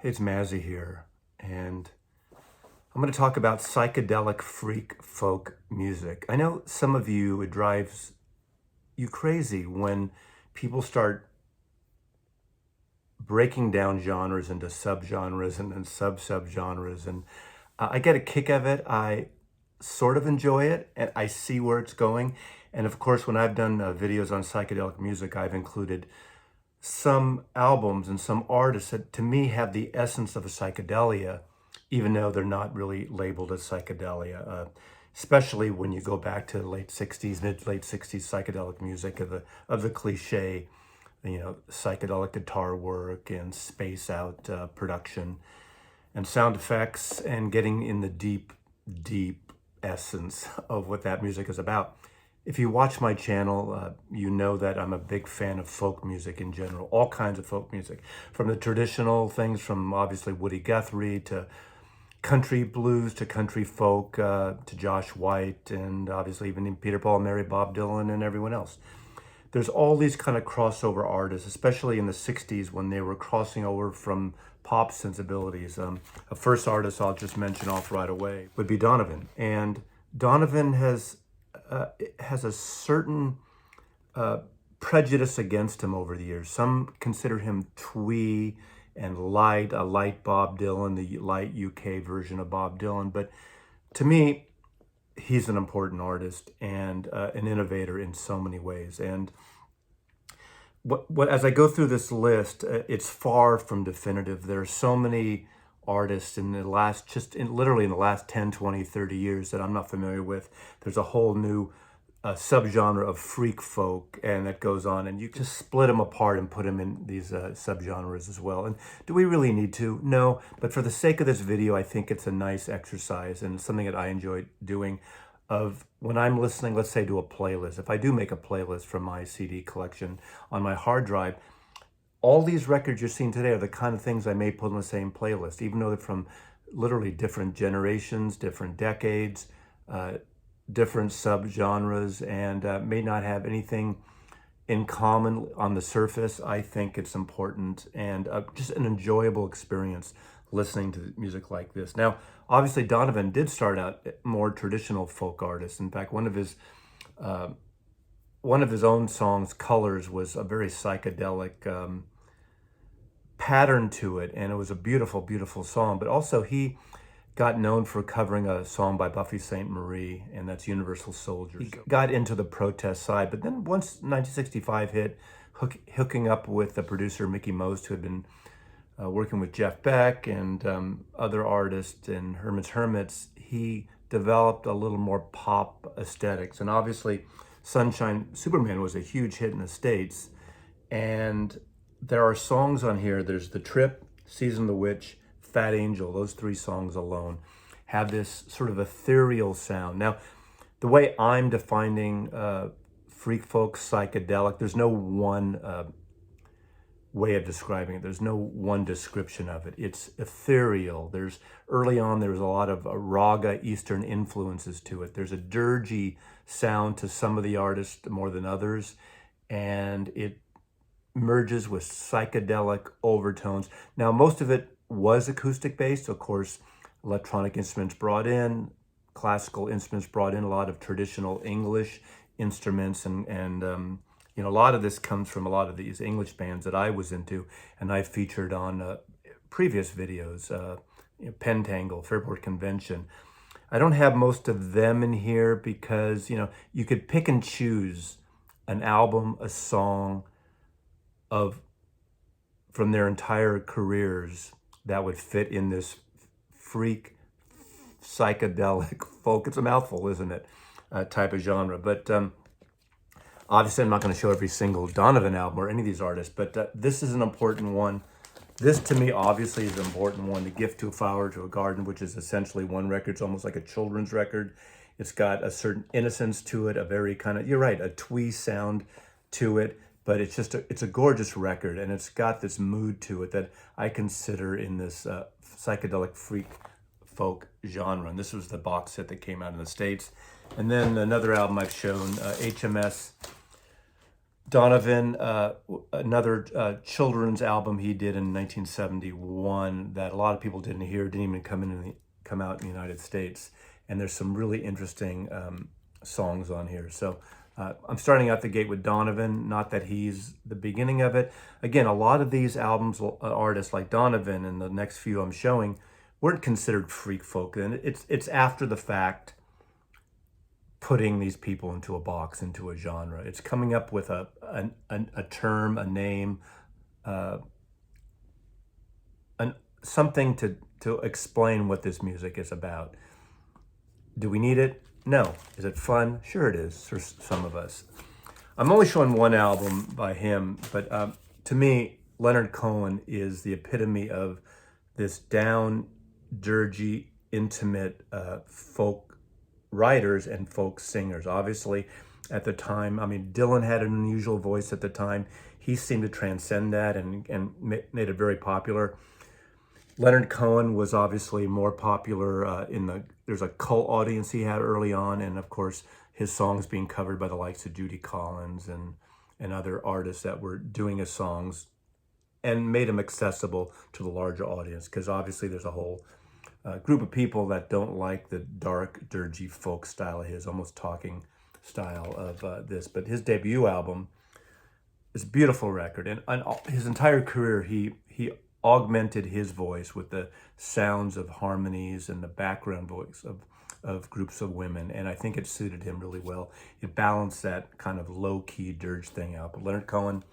Hey, it's Mazzy here, and I'm going to talk about psychedelic freak folk music. I know some of you, it drives you crazy when people start breaking down genres into subgenres and then sub-subgenres, and I get a kick of it. I sort of enjoy it, and I see where it's going. And of course, when I've done videos on psychedelic music, I've included some albums and some artists that to me have the essence of a psychedelia, even though they're not really labeled as psychedelia. Especially when you go back to the late 60s, mid-late 60s psychedelic music of the cliche, psychedelic guitar work and space out production and sound effects and getting in the deep essence of what that music is about. If you watch my channel, you know that I'm a big fan of folk music in general, all kinds of folk music, from the traditional things from obviously Woody Guthrie to country blues to country folk to Josh White and obviously even Peter, Paul, Mary, Bob Dylan and everyone else. There's all these kind of crossover artists, especially in the 60s when they were crossing over from pop sensibilities. A first artist I'll just mention off right away would be Donovan. And Donovan has a certain prejudice against him over the years. Some consider him twee and light, a light Bob Dylan, the light UK version of Bob Dylan. But to me, he's an important artist and an innovator in so many ways. And what as I go through this list, it's far from definitive. There are so many artists in the last, literally in the last 10, 20, 30 years that I'm not familiar with. There's a whole new subgenre of freak folk, and that goes on, and you just split them apart and put them in these subgenres as well. And do we really need to? No, but for the sake of this video, I think it's a nice exercise and something that I enjoy doing of when I'm listening, let's say to a playlist. If I do make a playlist from my CD collection on my hard drive, all these records you're seeing today are the kind of things I may put on the same playlist, even though they're from literally different generations, different decades, different subgenres, and may not have anything in common on the surface. I think it's important and just an enjoyable experience listening to music like this. Now, obviously, Donovan did start out more traditional folk artist. In fact, one of his own songs, Colors, was a very psychedelic pattern to it, and it was a beautiful, beautiful song. But also, he got known for covering a song by Buffy Sainte-Marie, and that's Universal Soldier. He got into the protest side, but then once 1965 hit, hooking up with the producer Mickey Most, who had been working with Jeff Beck and other artists and Herman's Hermits, he developed a little more pop aesthetics. And obviously, Sunshine Superman was a huge hit in the States. And there are songs on here. There's The Trip, Season the Witch, Fat Angel. Those three songs alone have this sort of ethereal sound. Now, the way I'm defining freak folk psychedelic, there's no one way of describing it. There's no one description of it. It's ethereal. Early on, there was a lot of raga Eastern influences to it. There's a dirgy sound to some of the artists more than others, and it merges with psychedelic overtones. Now, most of it was acoustic based. Of course, electronic instruments brought in, classical instruments brought in, a lot of traditional English instruments, and a lot of this comes from a lot of these English bands that I was into, and I featured on previous videos, Pentangle, Fairport Convention. I don't have most of them in here because, you could pick and choose an album, a song from their entire careers that would fit in this freak psychedelic folk. It's a mouthful, isn't it? Type of genre. But obviously, I'm not going to show every single Donovan album or any of these artists, but this is an important one. This, to me, obviously is an important one. The Gift to a Flower to a Garden, which is essentially one record. It's almost like a children's record. It's got a certain innocence to it, a very kind of, you're right, a twee sound to it. But it's a gorgeous record, and it's got this mood to it that I consider in this psychedelic freak folk genre. And this was the box set that came out in the States. And then another album I've shown, HMS Donovan, another children's album he did in 1971 that a lot of people didn't hear, didn't even come out in the United States. And there's some really interesting songs on here. So I'm starting out the gate with Donovan, not that he's the beginning of it. Again, a lot of these albums, artists like Donovan and the next few I'm showing, weren't considered freak folk. And it's after the fact putting these people into a box, into a genre. It's coming up with a term, a name, something to explain what this music is about. Do we need it? No. Is it fun? Sure it is for some of us. I'm only showing one album by him, but to me, Leonard Cohen is the epitome of this down, dirgy, intimate folk writers and folk singers. Obviously, at the time, I mean, Dylan had an unusual voice at the time. He seemed to transcend that and made it very popular. Leonard Cohen was obviously more popular there's a cult audience he had early on, and of course, his songs being covered by the likes of Judy Collins and other artists that were doing his songs and made him accessible to the larger audience, because obviously there's a whole group of people that don't like the dark, dirgy folk style of his, almost talking style of this. But his debut album is a beautiful record, and his entire career, he augmented his voice with the sounds of harmonies and the background voice of groups of women, and I think it suited him really well. It balanced that kind of low-key dirge thing out. But Leonard Cohen,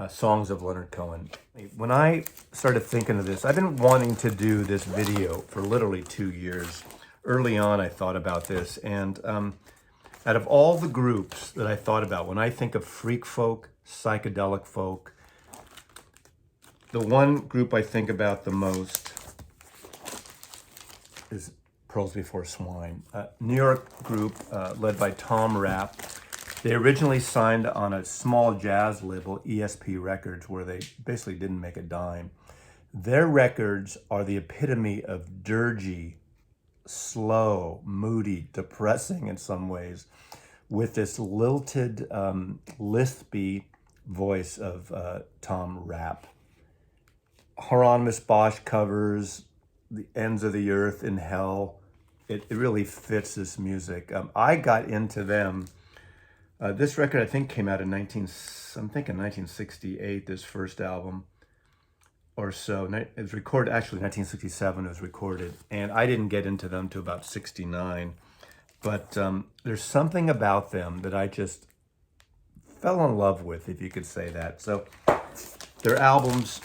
songs of Leonard Cohen. When I started thinking of this, I've been wanting to do this video for literally 2 years. Early on, I thought about this, and out of all the groups that I thought about, when I think of freak folk, psychedelic folk, the one group I think about the most is Pearls Before Swine. New York group led by Tom Rapp. They originally signed on a small jazz label, ESP Records, where they basically didn't make a dime. Their records are the epitome of dirgy, slow, moody, depressing in some ways, with this lilted, lispy voice of Tom Rapp. Hieronymus Bosch covers The Ends of the Earth in Hell. It really fits this music. I got into them. This record, I think, came out in 1968, this first album or so. It was recorded, actually 1967 it was recorded, and I didn't get into them till about 69. But there's something about them that I just fell in love with, if you could say that. So their albums,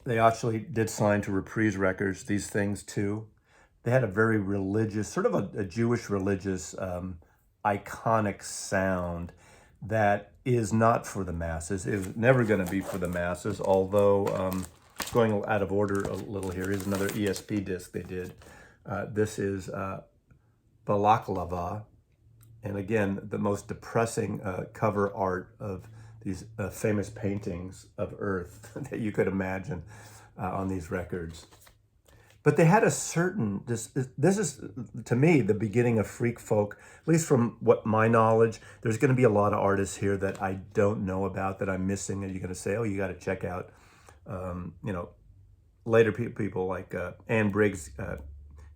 they actually did sign to Reprise Records, These Things Too. They had a very religious, sort of a Jewish religious, iconic sound that is not for the masses. It was never going to be for the masses, although going out of order a little here, here's another ESP disc they did. This is Balaklava, and again, the most depressing cover art of these famous paintings of Earth that you could imagine on these records. But they had a certain, this is, to me, the beginning of freak folk, at least from what my knowledge. There's going to be a lot of artists here that I don't know about, that I'm missing, and you're going to say, oh, you got to check out, later people like Anne Briggs,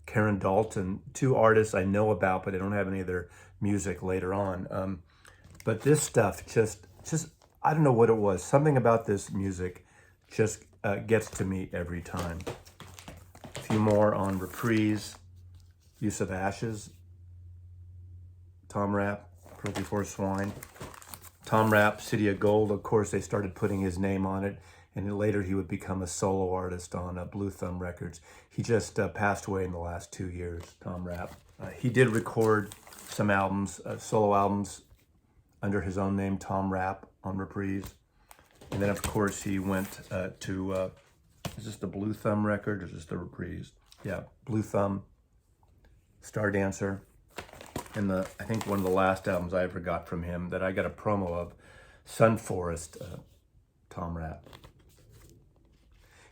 Karen Dalton, two artists I know about, but I don't have any of their music later on. But this stuff just, I don't know what it was. Something about this music just gets to me every time. A few more on Reprise, Use of Ashes, Tom Rapp, Pearl Before Swine. Tom Rapp, City of Gold, of course, they started putting his name on it, and later he would become a solo artist on Blue Thumb Records. He just passed away in the last 2 years, Tom Rapp. He did record some albums, solo albums, under his own name, Tom Rapp, on Reprise. And then, of course, he went to, is this the Blue Thumb record, or is this the Reprise? Yeah, Blue Thumb, Star Dancer, and I think one of the last albums I ever got from him that I got a promo of, Sun Forest, Tom Rapp.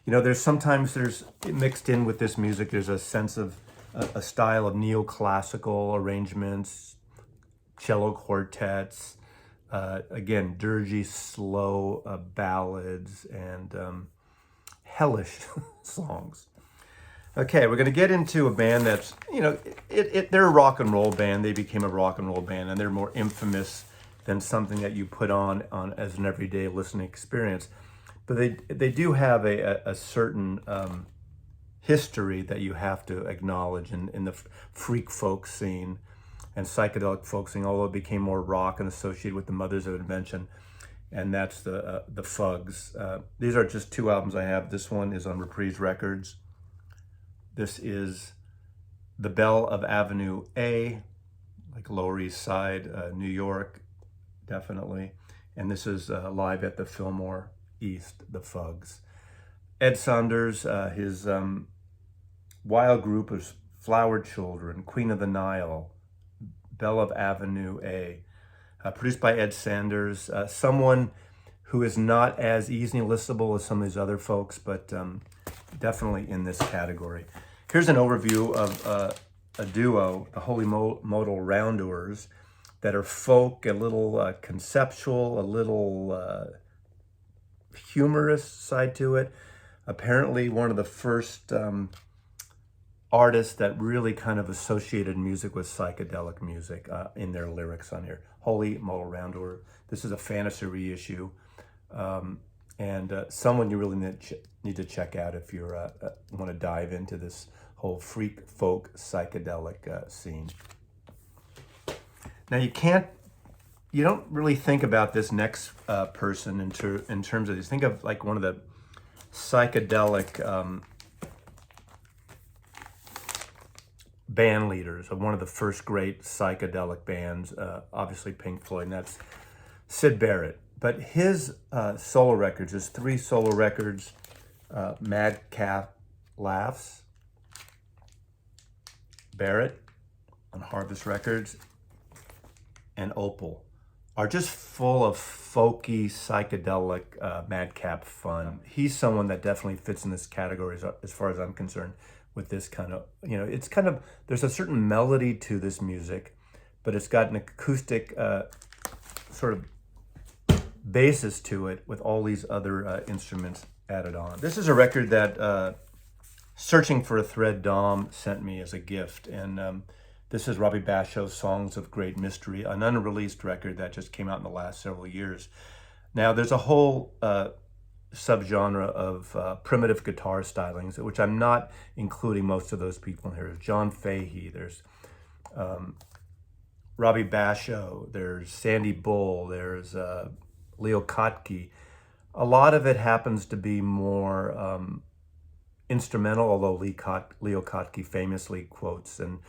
You know, there's mixed in with this music, there's a sense of a style of neoclassical arrangements, cello quartets, Again, dirgy, slow ballads and hellish songs. Okay, we're going to get into a band that's, they're a rock and roll band. They became a rock and roll band, and they're more infamous than something that you put on as an everyday listening experience. But they do have a certain history that you have to acknowledge in the freak folk scene and psychedelic folk scene, although it became more rock and associated with the Mothers of Invention, and that's the Fugs. These are just two albums I have. This one is on Reprise Records. This is The Belle of Avenue A, like Lower East Side, New York, definitely. And this is live at the Fillmore East, the Fugs. Ed Saunders, his wild group of Flower Children, Queen of the Nile, Belle of Avenue A, produced by Ed Sanders, someone who is not as easily listable as some of these other folks, but definitely in this category. Here's an overview of a duo, the Holy Modal Rounders, that are folk, a little conceptual, a little humorous side to it. Apparently one of the first artists that really kind of associated music with psychedelic music in their lyrics on here. Holy Modal Rounder. This is a fantasy reissue, and someone you really need to check out if you want to dive into this whole freak folk psychedelic scene. Now you don't really think about this next person in terms of this. Think of like one of the psychedelic band leaders of one of the first great psychedelic bands, obviously Pink Floyd, and that's Syd Barrett. But his solo records, his 3 solo records, Madcap Laughs, Barrett on Harvest Records, and Opal, are just full of folky, psychedelic, madcap fun. He's someone that definitely fits in this category as far as I'm concerned with this kind of, it's kind of, there's a certain melody to this music, but it's got an acoustic sort of basis to it with all these other instruments added on. This is a record that Searching for a Thread Dom sent me as a gift, and this is Robbie Bashaw's Songs of Great Mystery, an unreleased record that just came out in the last several years. Now, there's a whole subgenre of primitive guitar stylings, which I'm not including most of those people in here. There's John Fahey, there's Robbie Bashaw, there's Sandy Bull, there's Leo Kottke. A lot of it happens to be more instrumental, although Leo Kottke famously quotes and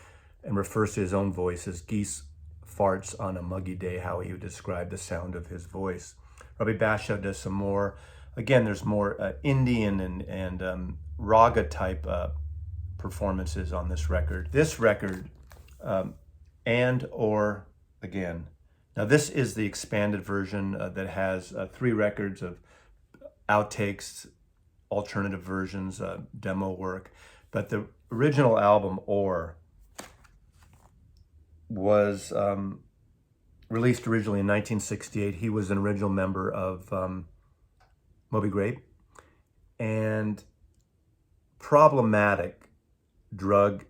refers to his own voice as geese farts on a muggy day, how he would describe the sound of his voice. Robbie Bashaw does some more, again, there's more Indian and raga type performances on this record. This record, and or again. Now this is the expanded version that has 3 records of outtakes, alternative versions, demo work. But the original album, Or, was released originally in 1968. He was an original member of Moby Grape, and problematic drug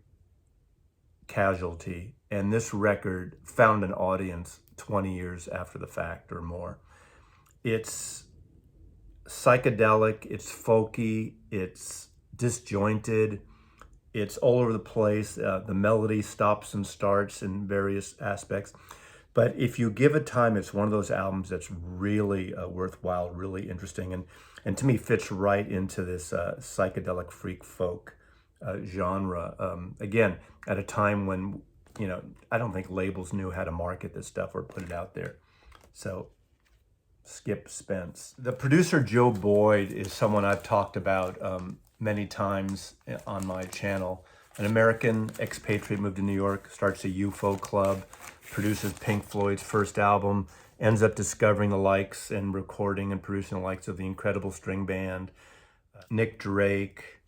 casualty. And this record found an audience 20 years after the fact or more. It's psychedelic, it's folky, it's disjointed, it's all over the place. The melody stops and starts in various aspects. But if you give it time, it's one of those albums that's really worthwhile, really interesting, and to me fits right into this psychedelic freak folk genre. Again, at a time when, I don't think labels knew how to market this stuff or put it out there. So Skip Spence. The producer Joe Boyd is someone I've talked about many times on my channel. An American expatriate, moved to New York, starts a UFO club, produces Pink Floyd's first album, ends up discovering the likes and recording and producing the likes of the Incredible String Band, Nick Drake,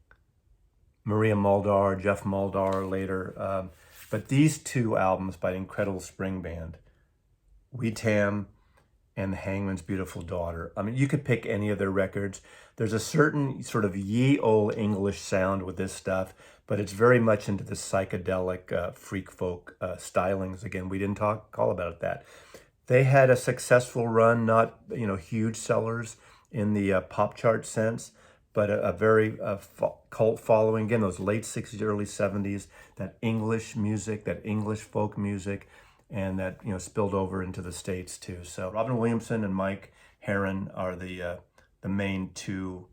Maria Muldaur, Jeff Muldaur later. But these 2 albums by Incredible String Band, We Tam and The Hangman's Beautiful Daughter. I mean, you could pick any of their records. There's a certain sort of ye old English sound with this stuff, but it's very much into the psychedelic freak folk stylings. Again, we didn't call about that. They had a successful run, not huge sellers in the pop chart sense, but a very cult following. Again, those late 60s, early 70s, that English music, that English folk music, and that spilled over into the States too. So Robin Williamson and Mike Herron are the main two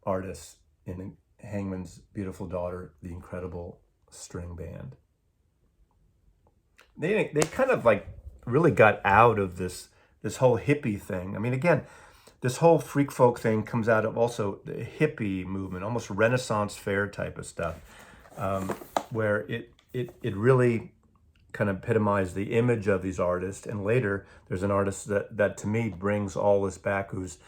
artists in Hangman's Beautiful Daughter, the incredible string band. They kind of like really got out of this whole hippie thing. I mean, again, this whole freak folk thing comes out of also the hippie movement, almost Renaissance fair type of stuff, where it really kind of epitomized the image of these artists. And later, there's an artist that to me brings all this back, who's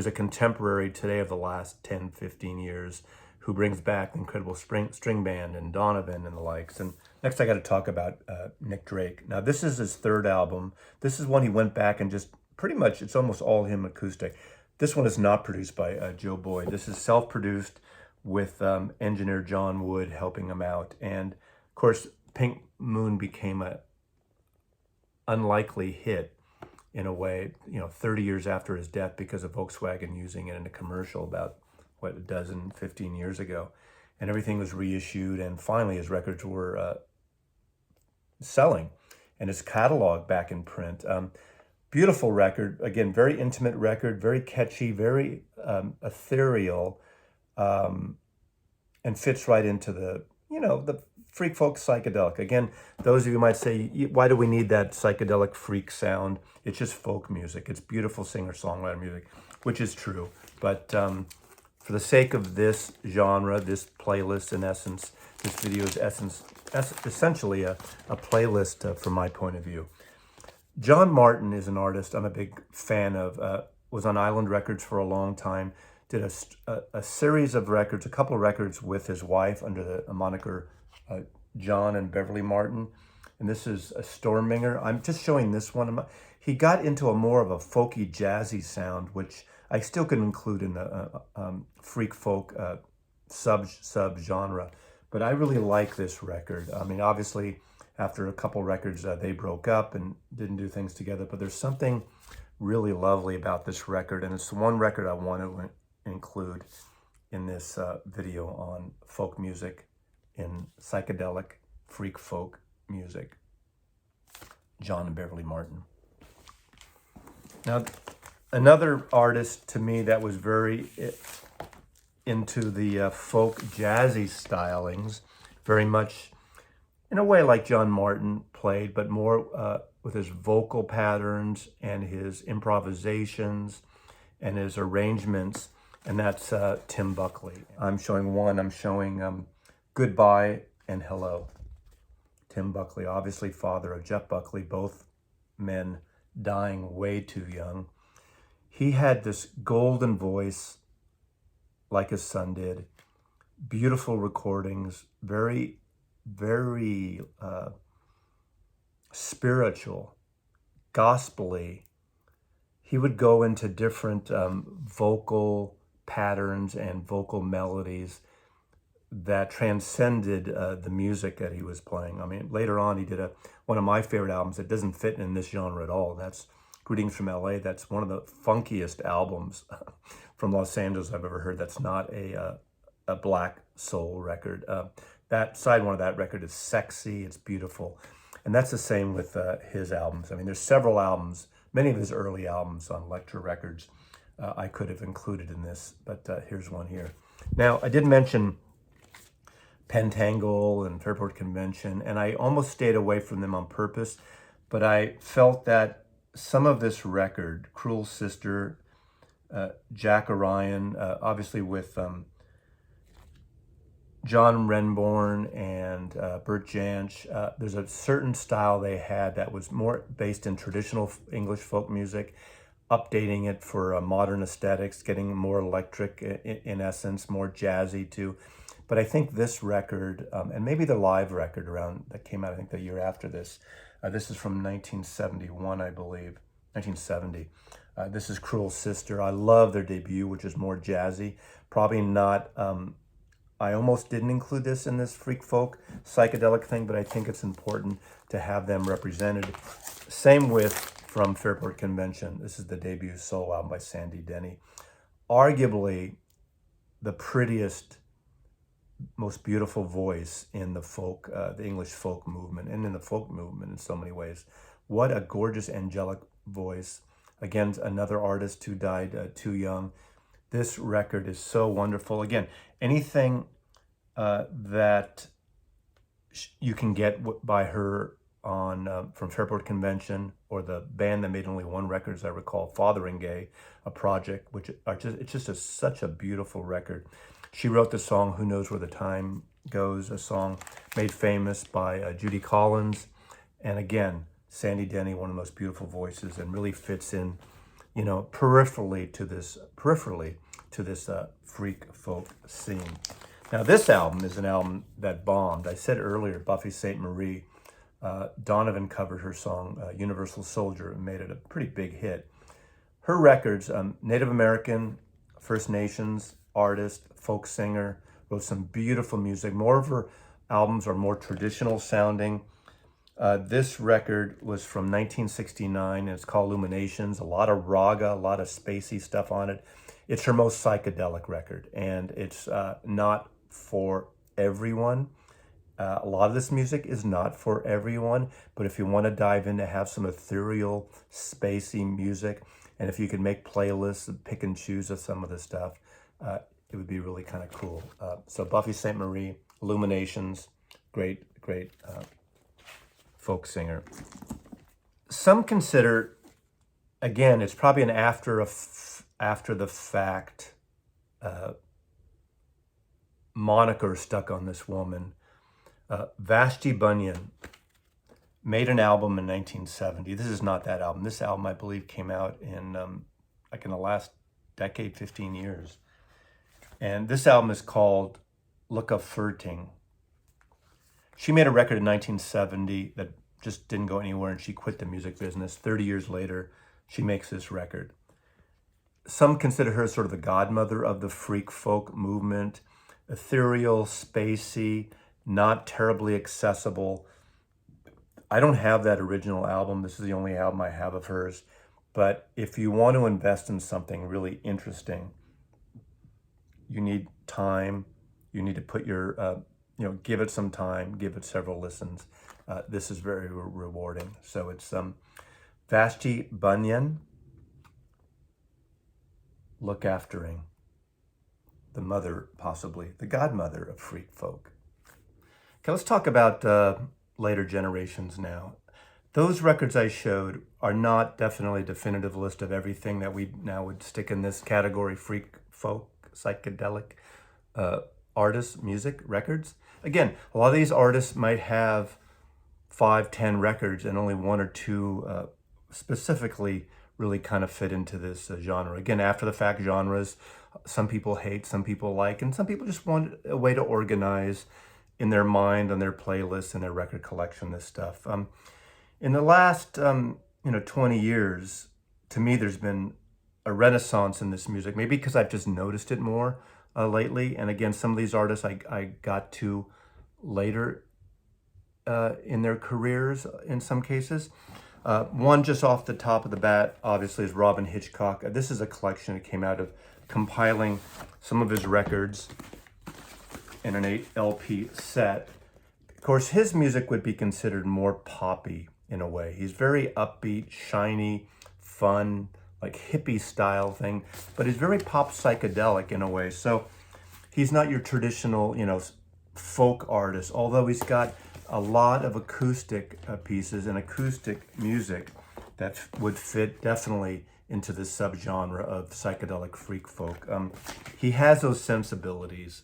a contemporary today of the last 10, 15 years, who brings back the incredible string band and Donovan and the likes. And next I got to talk about Nick Drake. Now this is his third album. This is one he went back and just pretty much, it's almost all him acoustic. This one is not produced by Joe Boyd. This is self-produced with engineer John Wood helping him out. And of course, Pink Moon became a unlikely hit in a way, 30 years after his death because of Volkswagen using it in a commercial about, 15 years ago. And everything was reissued, and finally his records were selling, and his catalog back in print. Beautiful record, again, very intimate record, very catchy, very ethereal, and fits right into the freak folk psychedelic. Again, those of you might say, why do we need that psychedelic freak sound? It's just folk music. It's beautiful singer-songwriter music, which is true. But for the sake of this genre, this playlist, in essence, this video is essentially a playlist from my point of view. John Martin is an artist I'm a big fan of, was on Island Records for a long time, did a series of records, a couple of records with his wife under the moniker John and Beverly Martin. And this is a Storminger. I'm just showing this one. He got into a more of a folky, jazzy sound, which I still could include in the freak folk sub-genre. But I really like this record. I mean, obviously, after a couple records, they broke up and didn't do things together. But there's something really lovely about this record. And it's the one record I want to include in this video on folk music in psychedelic freak folk music. John and Beverly Martin. Now, another artist to me that was very into the folk jazzy stylings, very much in a way like John Martin played, but more with his vocal patterns and his improvisations and his arrangements, and that's Tim Buckley. I'm showing Goodbye and Hello. Tim Buckley, obviously father of Jeff Buckley, both men dying way too young. He had this golden voice like his son did. Beautiful recordings, very, very spiritual, gospel-y. He would go into different vocal patterns and vocal melodies that transcended the music that he was playing. I mean, later on he did one of my favorite albums that doesn't fit in this genre at all. That's Greetings from LA. That's one of the funkiest albums from Los Angeles I've ever heard. That's not a black soul record. That side one of that record is sexy, it's beautiful. And that's the same with his albums. I mean, there's several albums, many of his early albums on Lecture Records I could have included in this, but here's one here. Now, I did mention Pentangle and Fairport Convention, and I almost stayed away from them on purpose, but I felt that some of this record, Cruel Sister, Jack Orion, obviously with John Renbourn and Bert Jansch, there's a certain style they had that was more based in traditional English folk music, updating it for modern aesthetics, getting more electric in essence, more jazzy too. But I think this record, and maybe the live record that came out, I think the year after this, This is from 1971, I believe, 1970. This is Cruel Sister. I love their debut, which is more jazzy. Probably not, I almost didn't include this in this freak folk psychedelic thing, but I think it's important to have them represented. Same with from Fairport Convention. This is the debut solo album by Sandy Denny. Arguably the prettiest, most beautiful voice in the folk, the English folk movement, and in the folk movement in so many ways. What a gorgeous angelic voice. Again, another artist who died too young. This record is so wonderful. Again, anything that you can get by her on from Fairport Convention, or the band that made only one record, as I recall, Fotheringay, a project, which are just, it's just such a beautiful record. She wrote the song "Who Knows Where the Time Goes," a song made famous by Judy Collins. And again, Sandy Denny, one of the most beautiful voices, and really fits in, you know, peripherally to this freak folk scene. Now, this album is an album that bombed. I said earlier, Buffy Sainte-Marie, Donovan covered her song Universal Soldier and made it a pretty big hit. Her records, Native American, First Nations artist, folk singer, wrote some beautiful music. More of her albums are more traditional sounding. This record was from 1969, and it's called Illuminations. A lot of raga, a lot of spacey stuff on it. It's her most psychedelic record, and it's not for everyone. A lot of this music is not for everyone, but if you want to dive in to have some ethereal, spacey music, and if you can make playlists and pick and choose of some of the stuff, it would be really kind of cool. So Buffy Sainte-Marie, Illuminations, great folk singer. Some consider, again, it's probably an after the fact moniker stuck on this woman. Vashti Bunyan made an album in 1970. This is not that album. This album, I believe, came out in like in the last decade, 15 years. And this album is called Lukka Furting. She made a record in 1970 that just didn't go anywhere, and she quit the music business. 30 years later, she makes this record. Some consider her sort of the godmother of the freak folk movement. Ethereal, spacey, not terribly accessible. I don't have that original album. This is the only album I have of hers. But if you want to invest in something really interesting, you need time. You need to put your, give it some time, give it several listens. This is very rewarding. So it's Vashti Bunyan, Look Aftering, the mother, possibly the godmother of freak folk. Okay, let's talk about later generations now. Those records I showed are not definitely a definitive list of everything that we now would stick in this category, freak folk, psychedelic artists, music, records. Again, a lot of these artists might have 5, 10 records, and only 1 or 2 specifically really kind of fit into this genre. Again, after the fact genres, some people hate, some people like, and some people just want a way to organize in their mind, on their playlists, and their record collection, this stuff. In the last 20 years, to me, there's been a renaissance in this music, maybe because I've just noticed it more lately. And again, some of these artists I got to later in their careers in some cases. One just off the top of the bat, obviously, is Robin Hitchcock. This is a collection that came out of compiling some of his records in an 8 LP set. Of course, his music would be considered more poppy in a way. He's very upbeat, shiny, fun, like hippie style thing, but he's very pop psychedelic in a way. So he's not your traditional, folk artist, although he's got a lot of acoustic pieces and acoustic music that would fit definitely into the subgenre of psychedelic freak folk. He has those sensibilities,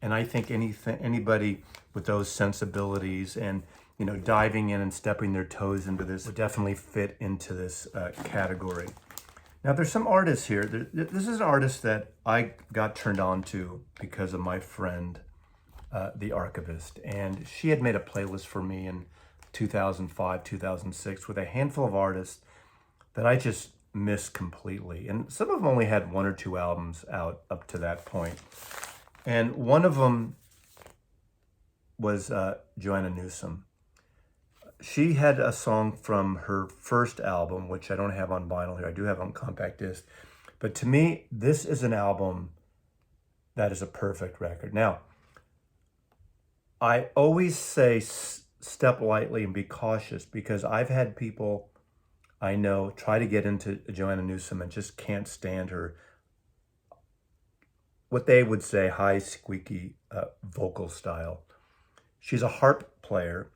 and I think anybody with those sensibilities and diving in and stepping their toes into this would definitely fit into this category. Now, there's some artists here. This is an artist that I got turned on to because of my friend, the archivist, and she had made a playlist for me, and 2005, 2006 with a handful of artists that I just missed completely. And some of them only had 1 or 2 albums out up to that point. And one of them was Joanna Newsom. She had a song from her first album, which I don't have on vinyl here. I do have on compact disc. But to me, this is an album that is a perfect record. Now, I always say step lightly and be cautious, because I've had people I know try to get into Joanna Newsom and just can't stand her, what they would say, high squeaky vocal style. She's a harp player,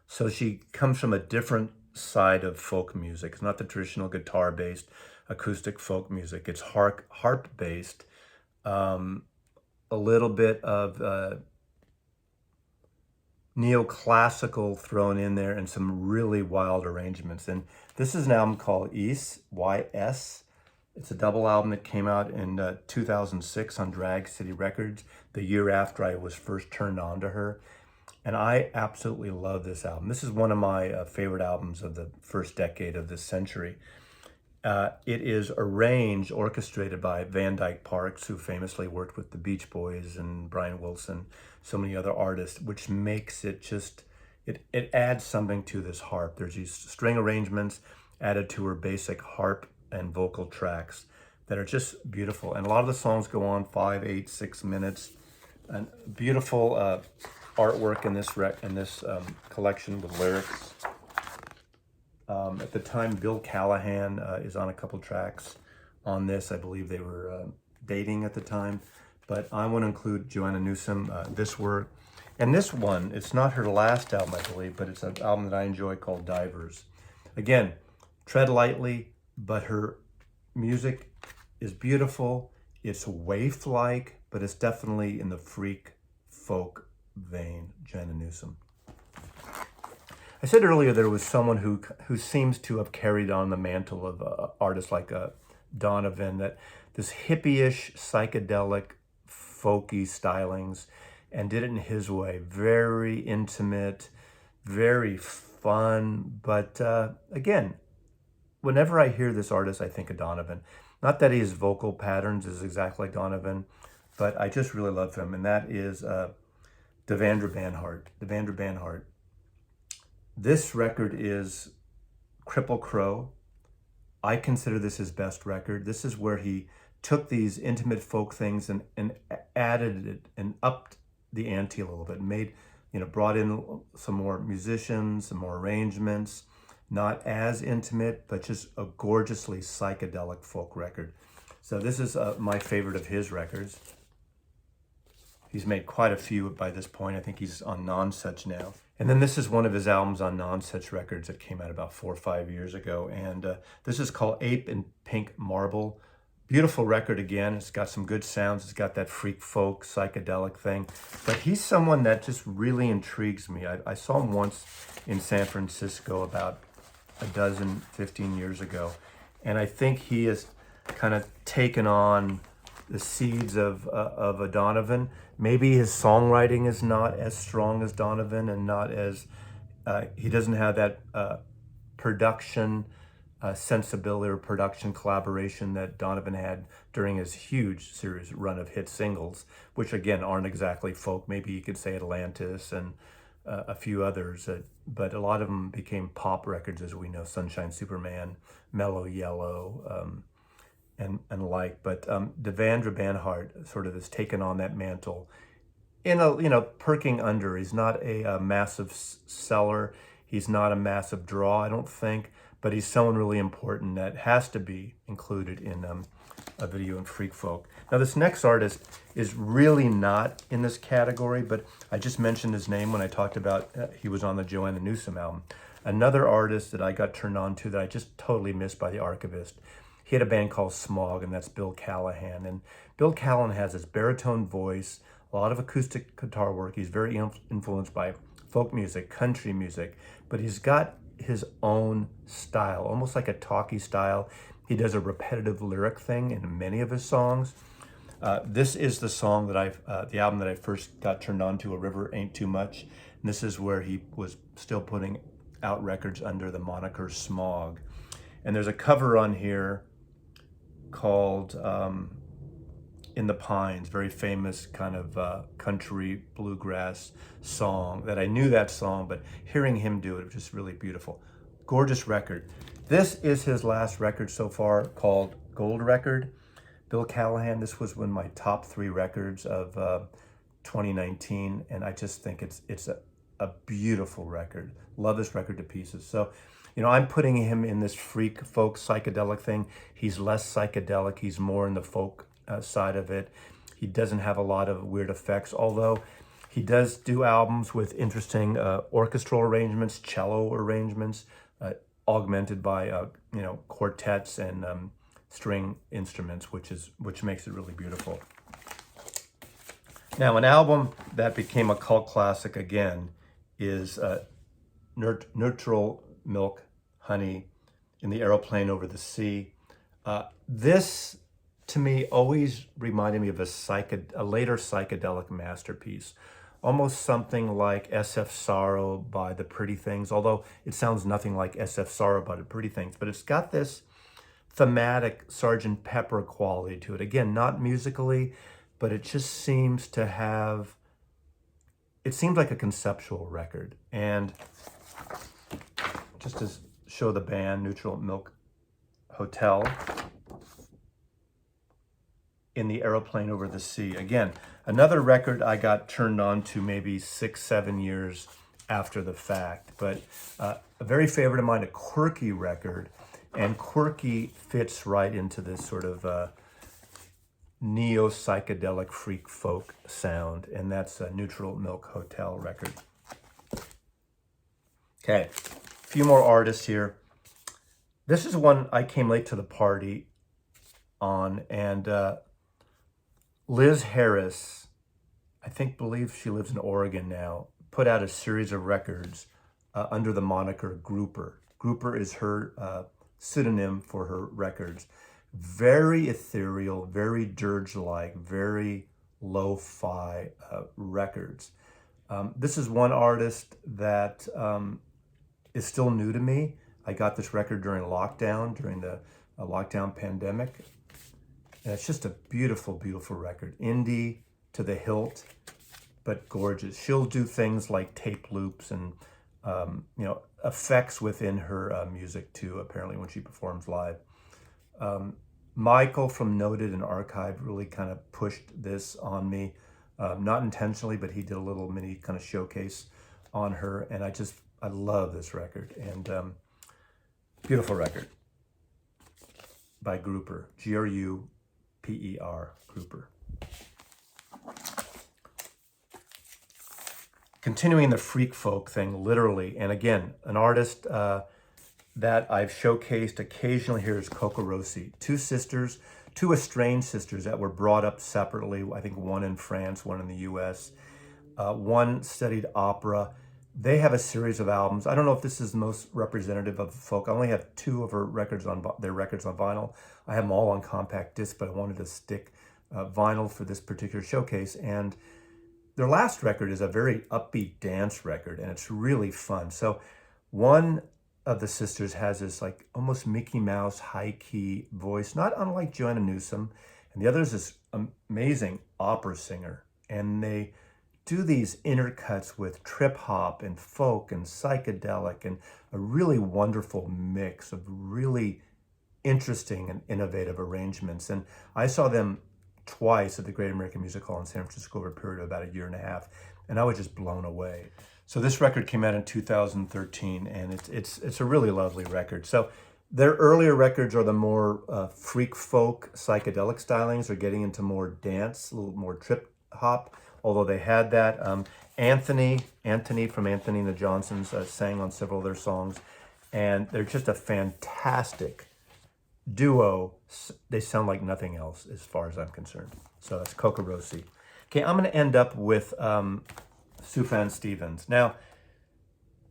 so she comes from a different side of folk music. It's not the traditional guitar-based acoustic folk music. It's harp-based, a little bit of neoclassical thrown in there, and some really wild arrangements. And this is an album called Ys, Y-S. It's a double album that came out in 2006 on Drag City Records, the year after I was first turned on to her. And I absolutely love this album. This is one of my favorite albums of the first decade of this century. It is arranged, orchestrated by Van Dyke Parks, who famously worked with the Beach Boys and Brian Wilson, so many other artists, which makes it just, it adds something to this harp. There's these string arrangements added to her basic harp and vocal tracks that are just beautiful. And a lot of the songs go on 5, 8, 6 minutes. And beautiful artwork in this collection with lyrics. At the time, Bill Callahan is on a couple tracks on this. I believe they were dating at the time. But I want to include Joanna Newsom, this work. And this one, it's not her last album, I believe, but it's an album that I enjoy called Divers. Again, tread lightly, but her music is beautiful. It's waif-like, but it's definitely in the freak folk vein, Joanna Newsom. I said earlier there was someone who seems to have carried on the mantle of artists like Donovan, that this hippie-ish, psychedelic, folky stylings, and did it in his way. Very intimate, very fun, but again, whenever I hear this artist, I think of Donovan. Not that his vocal patterns is exactly like Donovan, but I just really love him, and that is Devendra Banhart. This record is Cripple Crow. I consider this his best record. This is where he took these intimate folk things and added it and upped the ante a little bit, made, brought in some more musicians, some more arrangements, not as intimate, but just a gorgeously psychedelic folk record. So this is my favorite of his records. He's made quite a few by this point. I think he's on Non-Such now. And then this is one of his albums on Non-Such Records that came out about 4 or 5 years ago. And this is called Ape in Pink Marble. Beautiful record again. It's got some good sounds. It's got that freak folk psychedelic thing. But he's someone that just really intrigues me. I saw him once in San Francisco about 15 years ago. And I think he has kind of taken on the seeds of a Donovan. Maybe his songwriting is not as strong as Donovan, and not as, he doesn't have that production sensibility or production collaboration that Donovan had during his huge series run of hit singles, which again aren't exactly folk. Maybe you could say Atlantis and a few others, but a lot of them became pop records, as we know, Sunshine Superman, Mellow Yellow, and like. But Devendra Banhart sort of has taken on that mantle in a, perking under. He's not a massive seller. He's not a massive draw, I don't think, but he's someone really important that has to be included in a video in Freak Folk. Now, this next artist is really not in this category, but I just mentioned his name when I talked about he was on the Joanna Newsom album. Another artist that I got turned on to that I just totally missed by The Archivist. He had a band called Smog, and that's Bill Callahan. And Bill Callahan has this baritone voice, a lot of acoustic guitar work. He's very influenced by folk music, country music, but he's got his own style, almost like a talkie style. He does a repetitive lyric thing in many of his songs. This is the song that the album that I first got turned on to, A River Ain't Too Much. And this is where he was still putting out records under the moniker Smog. And there's a cover on here called In the Pines, very famous kind of country bluegrass song that I knew that song, but hearing him do it was just really beautiful. Gorgeous record. This is his last record so far, called Gold Record. Bill Callahan, this was one of my top 3 records of 2019, and I just think it's a beautiful record. Love this record to pieces. So, you know, I'm putting him in this freak folk psychedelic thing. He's less psychedelic. He's more in the folk side of it. He doesn't have a lot of weird effects, although he does do albums with interesting orchestral arrangements, cello arrangements, augmented by you know, quartets and string instruments, which makes it really beautiful. Now, an album that became a cult classic again is Neutral Milk Honey in the Aeroplane Over the Sea. This, to me, always reminded me of a later psychedelic masterpiece, almost something like SF Sorrow by the Pretty Things, although it sounds nothing like SF Sorrow by the Pretty Things, but it's got this thematic Sgt. Pepper quality to it. Again, not musically, but it just seems to have, it seems like a conceptual record. And just to show the band, Neutral Milk Hotel in the Aeroplane Over the Sea. Again, another record I got turned on to maybe 6-7 years after the fact, but a very favorite of mine, a quirky record, and quirky fits right into this sort of neo-psychedelic freak folk sound, and that's a Neutral Milk Hotel record. Okay, a few more artists here. This is one I came late to the party on, and Liz Harris, believe she lives in Oregon now, put out a series of records under the moniker Grouper. Grouper is her pseudonym for her records. Very ethereal, very dirge-like, very lo-fi records. This is one artist that is still new to me. I got this record during lockdown, during the lockdown pandemic. And it's just a beautiful, beautiful record. Indie to the hilt, but gorgeous. She'll do things like tape loops and you know, effects within her music too, apparently, when she performs live. Michael from Noted and Archive really kind of pushed this on me, not intentionally, but he did a little mini kind of showcase on her, and I love this record. And beautiful record by Grouper, Grouper, Grouper. Continuing the freak folk thing, literally, and again, an artist that I've showcased occasionally here is Coco Rossi. Two sisters, two estranged sisters that were brought up separately, I think one in France, one in the US. One studied opera. They have a series of albums. I don't know if this is the most representative of folk. I only have 2 of their records on vinyl. I have them all on compact disc, but I wanted to stick vinyl for this particular showcase. And their last record is a very upbeat dance record, and it's really fun. So one of the sisters has this like almost Mickey Mouse high key voice, not unlike Joanna Newsom. And the other is this amazing opera singer. And they do these intercuts with trip hop and folk and psychedelic and a really wonderful mix of really interesting and innovative arrangements. And I saw them twice at the Great American Music Hall in San Francisco over a period of about a year and a half, and I was just blown away. So this record came out in 2013, and it's a really lovely record. So their earlier records are the more freak folk psychedelic stylings. They're getting into more dance, a little more trip hop, although they had that. Anthony from Anthony and the Johnsons sang on several of their songs, and they're just a fantastic duo. They sound like nothing else as far as I'm concerned. So that's Coco Rossi. Okay, I'm going to end up with Sufjan Stevens. Now,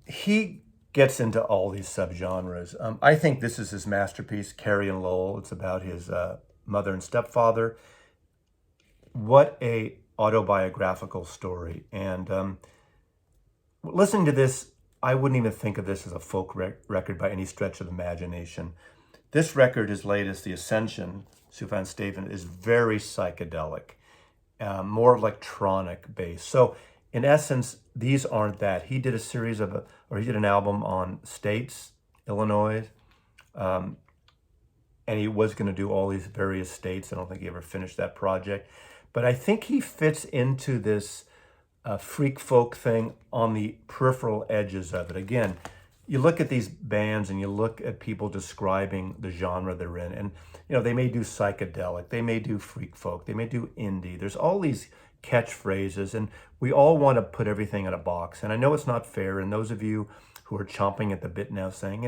he gets into all these subgenres. I think this is his masterpiece, Carrie and Lowell. It's about his mother and stepfather. What a autobiographical story. And listening to this, I wouldn't even think of this as a folk record by any stretch of the imagination. This record, his latest, The Ascension, Sufjan Stevens, is very psychedelic, more electronic based. So in essence, these aren't that. He did a series of, or he did an album on states, Illinois, and he was going to do all these various states. I don't think he ever finished that project. But I think he fits into this freak folk thing on the peripheral edges of it. Again, you look at these bands and you look at people describing the genre they're in, and they may do psychedelic, they may do freak folk, they may do indie. There's all these catchphrases, and we all want to put everything in a box. And I know it's not fair, and those of you who are chomping at the bit now saying,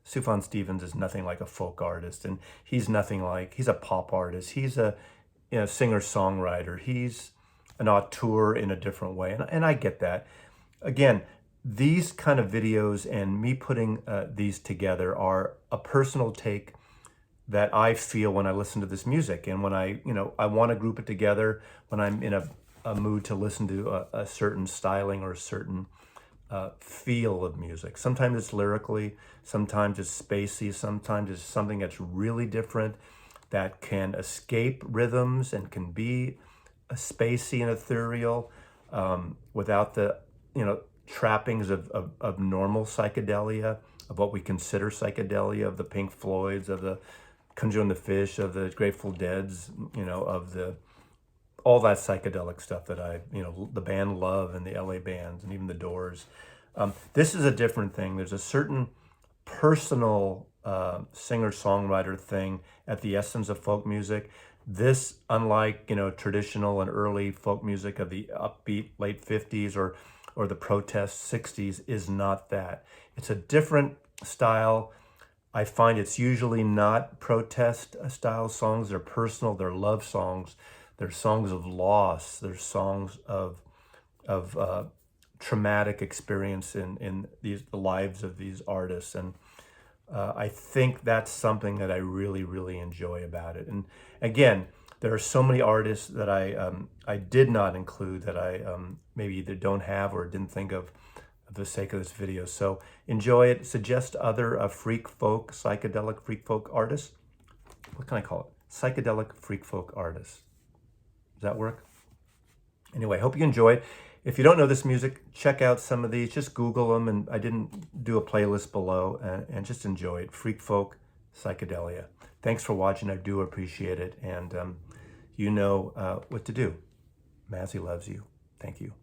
Sufjan Stevens is nothing like a folk artist, and he's a pop artist, he's a singer-songwriter, he's an auteur in a different way. And I get that. Again, these kind of videos and me putting these together are a personal take that I feel when I listen to this music. And when I want to group it together when I'm in a mood to listen to a certain styling or a certain feel of music. Sometimes it's lyrically, sometimes it's spacey, sometimes it's something that's really different that can escape rhythms and can be spacey and ethereal without the trappings of normal psychedelia, of what we consider psychedelia, of the Pink Floyds, of the Conjure and the Fish, of the Grateful Deads, of all that psychedelic stuff that the band Love and the LA bands and even the Doors. This is a different thing. There's a certain personal singer-songwriter thing at the essence of folk music. This, unlike traditional and early folk music of the upbeat late 50s or the protest 60s, is not that. It's a different style. I find it's usually not protest style songs. They're personal, they're love songs, they're songs of loss, they're songs of traumatic experience in the lives of these artists. And I think that's something that I really, really enjoy about it. And again, there are so many artists that I did not include that I maybe either don't have or didn't think of for the sake of this video. So enjoy it. Suggest other freak folk, psychedelic freak folk artists. What can I call it? Psychedelic freak folk artists. Does that work? Anyway, hope you enjoy it. If you don't know this music, check out some of these. Just Google them, and I didn't do a playlist below, and just enjoy it. Freak folk, psychedelia. Thanks for watching. I do appreciate it, and you know what to do. Mazzy loves you. Thank you.